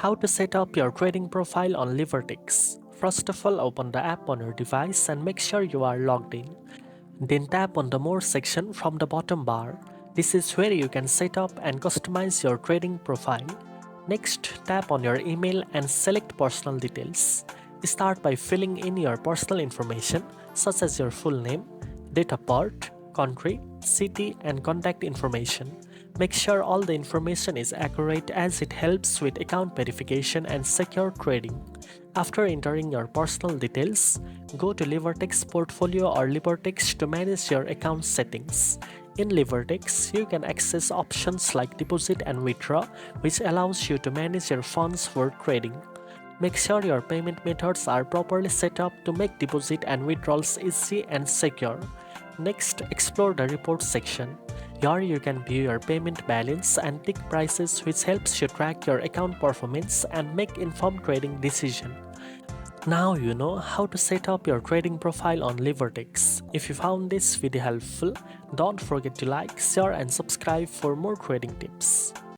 How to set up your trading profile on Libertex. First of all, open the app on your device and make sure you are logged in. Then tap on the More section from the bottom bar. This is where you can set up and customize your trading profile. Next, tap on your email and select Personal Details. Start by filling in your personal information such as your full name, date of birth, country, city, and contact information. Make sure all the information is accurate as it helps with account verification and secure trading. After entering your personal details, go to Libertex Portfolio or Libertex to manage your account settings. In Libertex, you can access options like deposit and withdraw, which allows you to manage your funds for trading. Make sure your payment methods are properly set up to make deposit and withdrawals easy and secure. Next, explore the report section. Here you can view your payment balance and tick prices, which helps you track your account performance and make informed trading decisions. Now you know how to set up your trading profile on Libertex. If you found this video helpful, don't forget to like, share and subscribe for more trading tips.